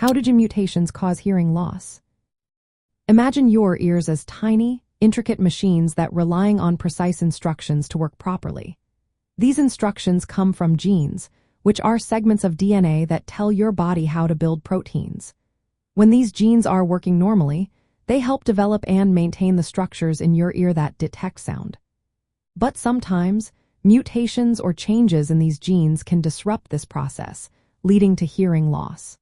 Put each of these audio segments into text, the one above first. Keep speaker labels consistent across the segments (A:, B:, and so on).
A: How do gene mutations cause hearing loss? Imagine your ears as tiny, intricate machines that relying on precise instructions to work properly. These instructions come from genes, which are segments of DNA that tell your body how to build proteins. When these genes are working normally, they help develop and maintain the structures in your ear that detect sound. But sometimes, mutations or changes in these genes can disrupt this process, leading to hearing loss.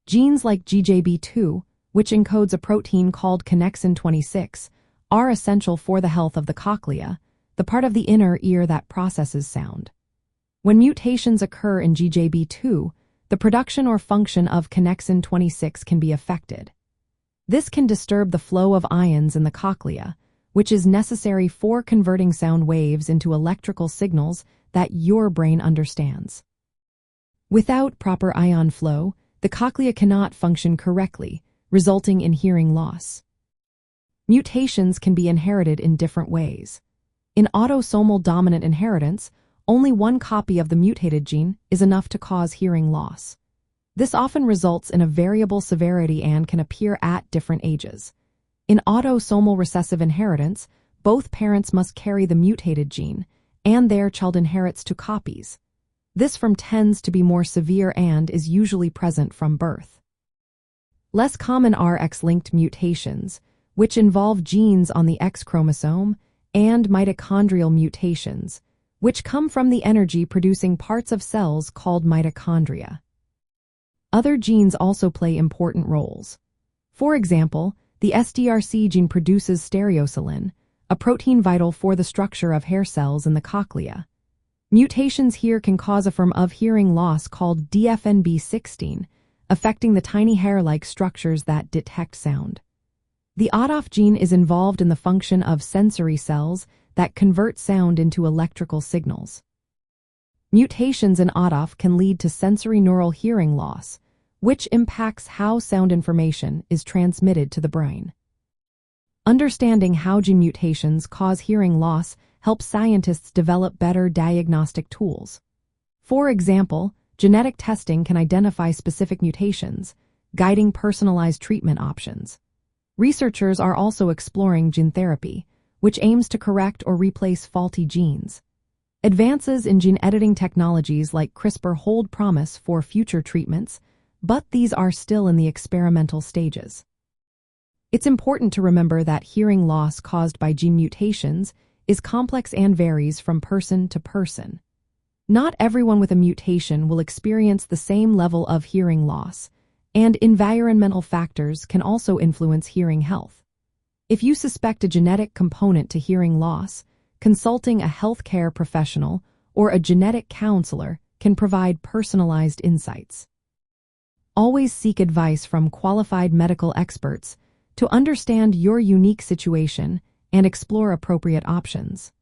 A: Genes like GJB2, which encodes a protein called connexin 26, are essential for the health of the cochlea, the part of the inner ear that processes sound. When mutations occur in GJB2, the production or function of connexin 26 can be affected. This can disturb the flow of ions in the cochlea, which is necessary for converting sound waves into electrical signals that your brain understands. Without proper ion flow, the cochlea cannot function correctly, resulting in hearing loss. Mutations can be inherited in different ways. In autosomal dominant inheritance, only one copy of the mutated gene is enough to cause hearing loss. This often results in a variable severity and can appear at different ages. In autosomal recessive inheritance, both parents must carry the mutated gene, and their child inherits two copies. This form tends to be more severe and is usually present from birth. Less common are X-linked mutations, which involve genes on the X chromosome, and mitochondrial mutations, which come from the energy-producing parts of cells called mitochondria. Other genes also play important roles. For example, the STRC gene produces stereosilin, a protein vital for the structure of hair cells in the cochlea. Mutations here can cause a form of hearing loss called DFNB16, affecting the tiny hair-like structures that detect sound. The OTOF gene is involved in the function of sensory cells that convert sound into electrical signals. Mutations in OTOF can lead to sensorineural hearing loss, which impacts how sound information is transmitted to the brain. Understanding how gene mutations cause hearing loss helps scientists develop better diagnostic tools. For example, genetic testing can identify specific mutations, guiding personalized treatment options. Researchers are also exploring gene therapy, which aims to correct or replace faulty genes. Advances in gene editing technologies like CRISPR hold promise for future treatments, but these are still in the experimental stages. It's important to remember that hearing loss caused by gene mutations is complex and varies from person to person. Not everyone with a mutation will experience the same level of hearing loss, and environmental factors can also influence hearing health. If you suspect a genetic component to hearing loss, consulting a healthcare professional or a genetic counselor can provide personalized insights. Always seek advice from qualified medical experts to understand your unique situation and explore appropriate options.